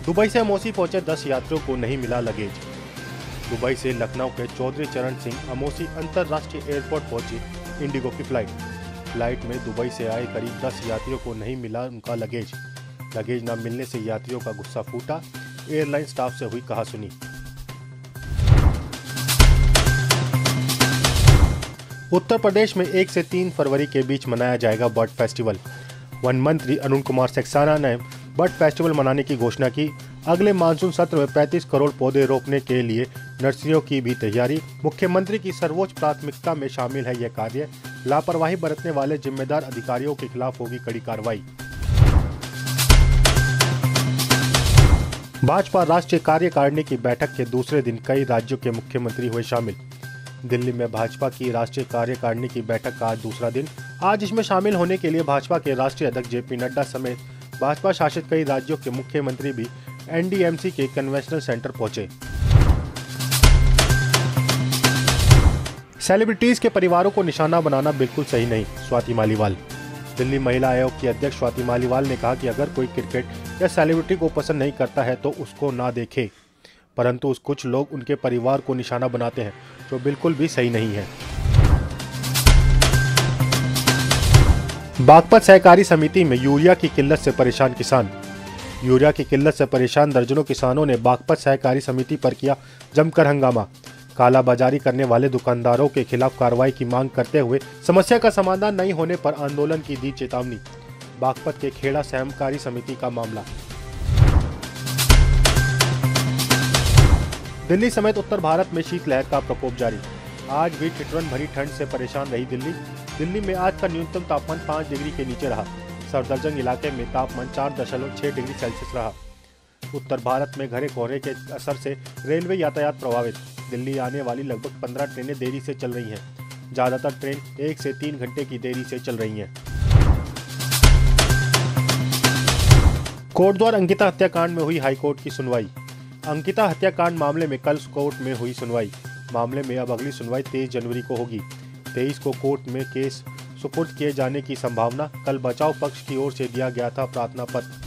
Dubai से अमौसी पहुंचे 10 यात्रियों को नहीं मिला लगेज। दुबई से लखनऊ के चौधरी चरण सिंह अमौसी अंतर्राष्ट्रीय एयरपोर्ट पहुंची इंडिगो की फ्लाइट में दुबई से आए करीब 10 यात्रियों को नहीं मिला उनका लगेज न मिलने से यात्रियों का गुस्सा फूटा। एयरलाइन स्टाफ से हुई कहासुनी। उत्तर प्रदेश में 1 से 3 फरवरी के बीच मनाया जाएगा बर्ड फेस्टिवल। वन मंत्री अरुण कुमार सक्सेना ने बर्ड फेस्टिवल मनाने की घोषणा की। अगले मानसून सत्र में 35 करोड़ पौधे रोपने के लिए नर्सरियों की भी तैयारी। मुख्यमंत्री की सर्वोच्च प्राथमिकता में शामिल है यह कार्य। लापरवाही बरतने वाले जिम्मेदार अधिकारियों के खिलाफ होगी कड़ी कार्रवाई। भाजपा राष्ट्रीय कार्यकारिणी की बैठक के दूसरे दिन कई राज्यों के मुख्यमंत्री हुए शामिल। दिल्ली में भाजपा की राष्ट्रीय कार्यकारिणी की बैठक का आज दूसरा दिन। आज इसमें शामिल होने के लिए भाजपा के राष्ट्रीय अध्यक्ष जेपी नड्डा समेत भाजपा शासित कई राज्यों के मुख्यमंत्री भी एनडीएमसी के कन्वेंशनल सेंटर पहुंचे। सेलिब्रिटीज के परिवारों को निशाना बनाना बिल्कुल सही नहीं, स्वाति मालीवाल। दिल्ली महिला आयोग की अध्यक्ष स्वाति मालीवाल ने कहा कि अगर कोई क्रिकेट या सेलिब्रिटी को पसंद नहीं करता है तो उसको ना देखे, परंतु कुछ लोग उनके परिवार को निशाना बनाते हैं जो बिल्कुल भी सही नहीं है। बागपत सहकारी समिति में यूरिया की किल्लत से परेशान किसान। यूरिया की किल्लत से परेशान दर्जनों किसानों ने बागपत सहकारी समिति पर किया जमकर हंगामा। कालाबाजारी करने वाले दुकानदारों के खिलाफ कार्रवाई की मांग करते हुए समस्या का समाधान नहीं होने पर आंदोलन की दी चेतावनी। बागपत के खेड़ा सहकारी समिति का मामला। दिल्ली समेत उत्तर भारत में शीतलहर का प्रकोप जारी। आज भी ठिठुरन भरी ठंड से परेशान रही दिल्ली में आज का न्यूनतम तापमान 5 डिग्री के नीचे रहा। सफदरजंग इलाके में तापमान 4.6 डिग्री सेल्सियस रहा। उत्तर भारत में घने कोहरे के असर से रेलवे यातायात प्रभावित। दिल्ली आने वाली लगभग 15 ट्रेनें देरी से चल रही हैं। ज्यादातर ट्रेन 1 से 3 घंटे की देरी से चल रही हैं। कोटद्वार अंकिता हत्याकांड में हुई हाईकोर्ट की सुनवाई। अंकिता हत्याकांड मामले में कल कोर्ट में हुई सुनवाई। मामले में अब अगली सुनवाई 23 जनवरी को होगी। 23 को कोर्ट में केस सुपुर्द किए जाने की संभावना। कल बचाव पक्ष की ओर से दिया गया था प्रार्थना पत्र।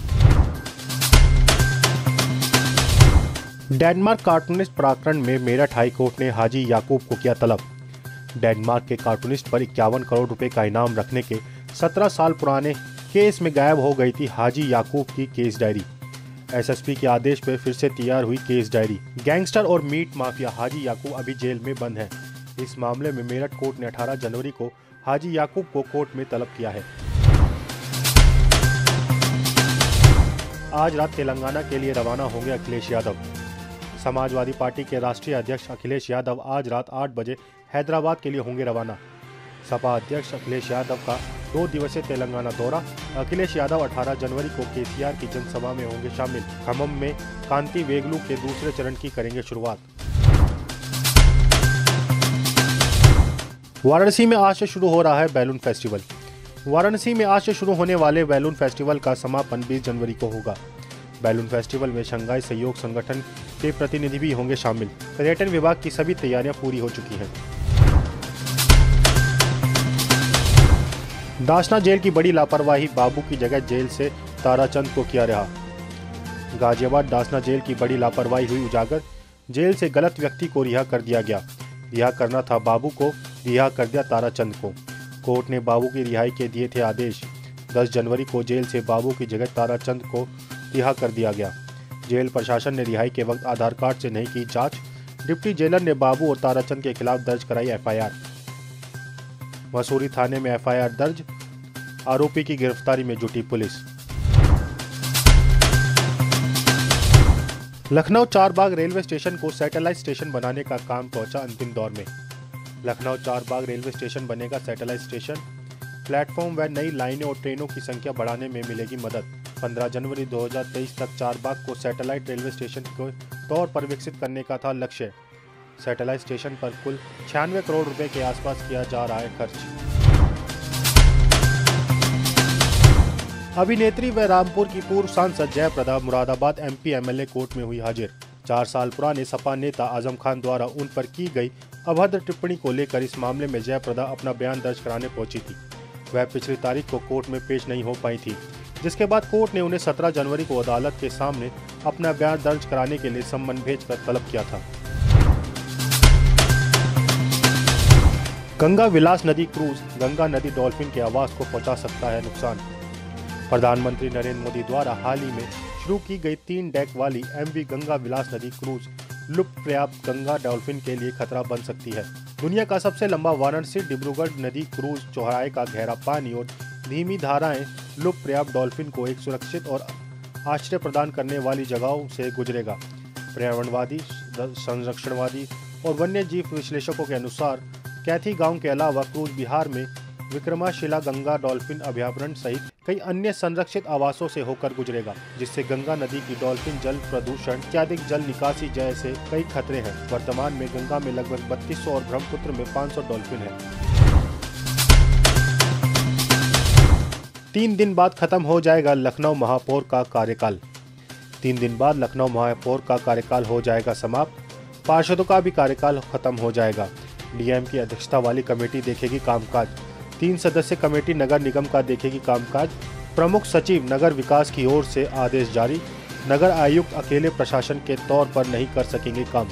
डेनमार्क कार्टूनिस्ट प्रकरण में मेरठ हाई कोर्ट ने हाजी याकूब को किया तलब। डेनमार्क के कार्टूनिस्ट पर 51 करोड़ रुपए का इनाम रखने के 17 साल पुराने केस में गायब हो गई थी हाजी याकूब की केस डायरी। एसएसपी के आदेश पर फिर से तैयार हुई केस डायरी। गैंगस्टर और मीट माफिया हाजी याकूब अभी जेल में बंद है। इस मामले में मेरठ कोर्ट ने 18 जनवरी को हाजी याकूब को कोर्ट में तलब किया है। आज रात तेलंगाना के लिए रवाना होंगे अखिलेश यादव। समाजवादी पार्टी के राष्ट्रीय अध्यक्ष अखिलेश यादव आज रात 8 बजे हैदराबाद के लिए होंगे रवाना। सपा अध्यक्ष अखिलेश यादव का 2 दिवसीय तेलंगाना दौरा। अखिलेश यादव 18 जनवरी को केसीआर की जनसभा में होंगे शामिल। खम्मम में कांति वेगलू के दूसरे चरण की करेंगे शुरुआत। वाराणसी में आज से शुरू हो रहा है बैलून फेस्टिवल। वाराणसी में आज से शुरू होने वाले बैलून फेस्टिवल का समापन 20 जनवरी को होगा। बैलून फेस्टिवल में शंघाई सहयोग संगठन के प्रतिनिधि भी होंगे शामिल। पर्यटन विभाग की सभी तैयारियां पूरी हो चुकी हैं। दासना जेल की बड़ी लापरवाही, बाबू की जगह जेल से ताराचंद को किया रिहा। गाजियाबाद दासना जेल की बड़ी लापरवाही हुई उजागर। जेल से गलत व्यक्ति को रिहा कर दिया गया। रिहा करना था बाबू को, रिहा कर दिया ताराचंद को। कोर्ट ने बाबू की रिहाई के दिए थे आदेश। 10 जनवरी को जेल से बाबू की जगह ताराचंद को रिहा कर दिया गया। जेल प्रशासन ने रिहाई के वक्त आधार कार्ड से नहीं की जांच। डिप्टी जेलर ने बाबू और ताराचंद के खिलाफ दर्ज कराई एफआईआर। मसूरी थाने में एफआईआर दर्ज। आरोपी की गिरफ्तारी में जुटी police. Lucknow Charbagh railway station को सैटेलाइट स्टेशन बनाने का काम पहुंचा अंतिम दौर में। लखनऊ चारबाग रेलवे स्टेशन बनेगा सैटेलाइट स्टेशन। प्लेटफॉर्म व नई लाइनें और ट्रेनों की संख्या बढ़ाने में मिलेगी मदद। 15 जनवरी 2023 तक चारबाग को सैटेलाइट रेलवे स्टेशन के तौर पर विकसित करने का था लक्ष्य। सैटेलाइट स्टेशन पर कुल 96 करोड़ रुपए के आसपास किया जा रहा है खर्च। अभिनेत्री व रामपुर की पूर्व सांसद Jaya Prada Moradabad MP MLA court में हुई हाजिर। 4 साल पुराने सपा नेता आजम खान द्वारा उन पर की गई अभद्र टिप्पणी को लेकर इस मामले में जयप्रदा अपना बयान दर्ज कराने पहुंची थी। वह पिछली तारीख को कोर्ट में पेश नहीं हो पाई थी। जिसके बाद कोर्ट ने उन्हें 17 जनवरी को अदालत के सामने अपना बयान दर्ज कराने के लिए सम्मन भेजकर तलब किया था। गंगा विलास नदी क्रूज गंगा नदी डॉल्फिन के आवास को पहुंचा सकता है नुकसान। प्रधानमंत्री नरेंद्र मोदी द्वारा हाल ही में शुरू की गई 3 डेक वाली MV गंगा विलास नदी क्रूज लुप्तप्राय गंगा डॉल्फिन के लिए खतरा बन सकती है। दुनिया का सबसे लंबा वाराणसी डिब्रूगढ़ नदी क्रूज चौराहे का गहरा पानी और धीमी धाराएं लुप्तप्राय डॉल्फिन को एक सुरक्षित और आश्रय प्रदान करने वाली जगहों से गुजरेगा। पर्यावरणवादी, संरक्षणवादी और वन्य जीव विश्लेषकों के अनुसार कैथी गांव के अलावा क्रूज बिहार में विक्रमशिला गंगा डॉल्फिन अभयारण्य सहित कई अन्य संरक्षित आवासों से होकर गुजरेगा, जिससे गंगा नदी की डॉल्फिन जल प्रदूषण, अत्यधिक जल निकासी जैसे कई खतरे हैं। वर्तमान में गंगा में लगभग 3200 और ब्रह्मपुत्र में 500 डॉल्फिन हैं। 3 दिन बाद खत्म हो जाएगा लखनऊ महापौर का कार्यकाल। 3 दिन बाद लखनऊ महापौर का कार्यकाल हो जाएगा समाप्त। पार्षदों का भी कार्यकाल खत्म हो जाएगा। DM की अध्यक्षता वाली कमेटी देखेगी कामकाज। 3 सदस्य कमेटी नगर निगम का देखेगी कामकाज। प्रमुख सचिव नगर विकास की ओर से आदेश जारी। नगर आयुक्त अकेले प्रशासन के तौर पर नहीं कर सकेंगे काम।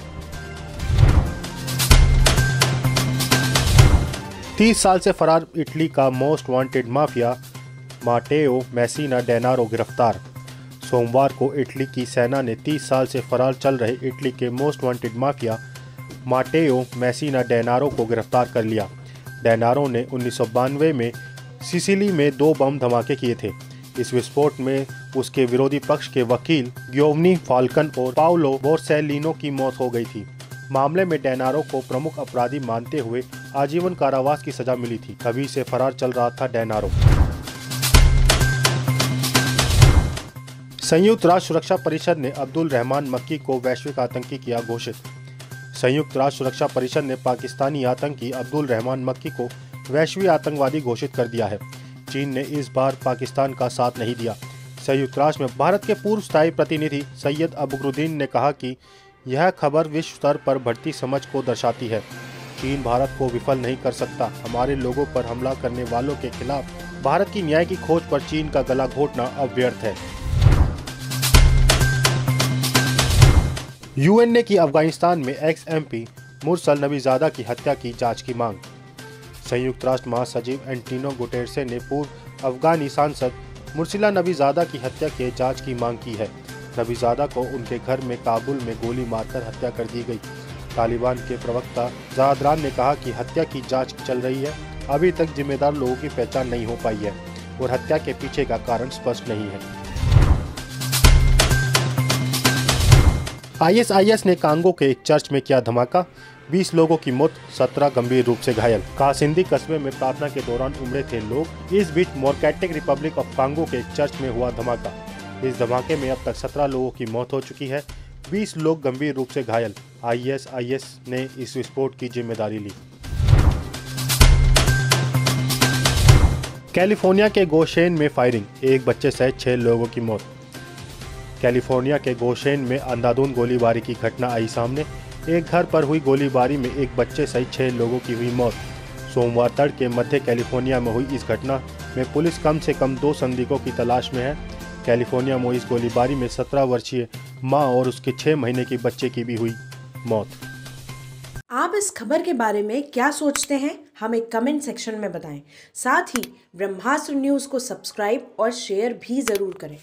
30 साल से फरार इटली का मोस्ट वांटेड माफिया माटेओ मैसीना डेनारो गिरफ्तार। सोमवार को इटली की सेना ने 30 साल से फरार चल रहे इटली के मोस्ट वांटेड माफिया माटेओ मैसीना डेनारो को गिरफ्तार कर लिया। डेनारो ने 1992 में सिसिली में 2 बम धमाके किए थे। इस विस्फोट में उसके विरोधी पक्ष के वकील गियोवनी फाल्कन और पाओलो बोरसेलिनो की मौत हो गई थी। मामले में डेनारो को प्रमुख अपराधी मानते हुए आजीवन कारावास की सजा मिली थी। तभी से फरार चल रहा था डेनारो। संयुक्त राष्ट्र सुरक्षा परिषद ने अब्दुल रहमान मक्की को वैश्विक आतंकी किया घोषित। संयुक्त राष्ट्र सुरक्षा परिषद ने पाकिस्तानी आतंकी अब्दुल रहमान मक्की को वैश्विक आतंकवादी घोषित कर दिया है। चीन ने इस बार पाकिस्तान का साथ नहीं दिया। संयुक्त राष्ट्र में भारत के पूर्व स्थायी प्रतिनिधि सैयद अकबरुद्दीन ने कहा कि यह खबर विश्व स्तर पर बढ़ती समझ को दर्शाती है। चीन भारत को विफल नहीं कर सकता। हमारे लोगों पर हमला करने वालों के खिलाफ भारत की न्याय की खोज पर चीन का गला घोटना अव्यर्थ है। UN ने की अफगानिस्तान में ex-MP मुरसल नबीजादा की हत्या की जांच की मांग। संयुक्त राष्ट्र महासचिव एंटोनियो गुटेरेस ने पूर्व अफगानी सांसद मुरसिला नबीजादा की हत्या के जांच की मांग की है। नबीजादा को उनके घर में काबुल में गोली मारकर हत्या कर दी गई। तालिबान के प्रवक्ता ज़ादरान ने कहा कि हत्या की जांच चल रही है। अभी तक जिम्मेदार लोगों की पहचान नहीं हो पाई है और हत्या के पीछे का कारण स्पष्ट नहीं है। ISIS ने कांगो के एक चर्च में किया धमाका। 20 लोगों की मौत, 17 गंभीर रूप से घायल। कासिंदी कस्बे में प्रार्थना के दौरान उमड़े थे लोग। इस बीच डेमोक्रेटिक रिपब्लिक ऑफ कांगो के एक चर्च में हुआ धमाका। इस धमाके में अब तक 17 लोगों की मौत हो चुकी है। 20 लोग गंभीर रूप से घायल। ISIS ने इस विस्फोट की जिम्मेदारी ली। कैलिफोर्निया के गोशेन में फायरिंग, एक बच्चे सहित 6 लोगों की मौत। कैलिफोर्निया के गोशेन में अंधाधुंध गोलीबारी की घटना आई सामने। एक घर पर हुई गोलीबारी में एक बच्चे सहित 6 लोगों की हुई मौत। सोमवार तड़के मध्य कैलिफोर्निया में हुई इस घटना में पुलिस कम से कम 2 संदिग्धों की तलाश में है। कैलिफोर्निया में इस गोलीबारी में 17 वर्षीय मां और उसके 6 महीने के बच्चे की भी हुई मौत। आप इस खबर के बारे में क्या सोचते हैं, हमें कमेंट सेक्शन में बताएं। साथ ही ब्रह्मास्त्र न्यूज़ को सब्सक्राइब और शेयर भी ज़रूर करें।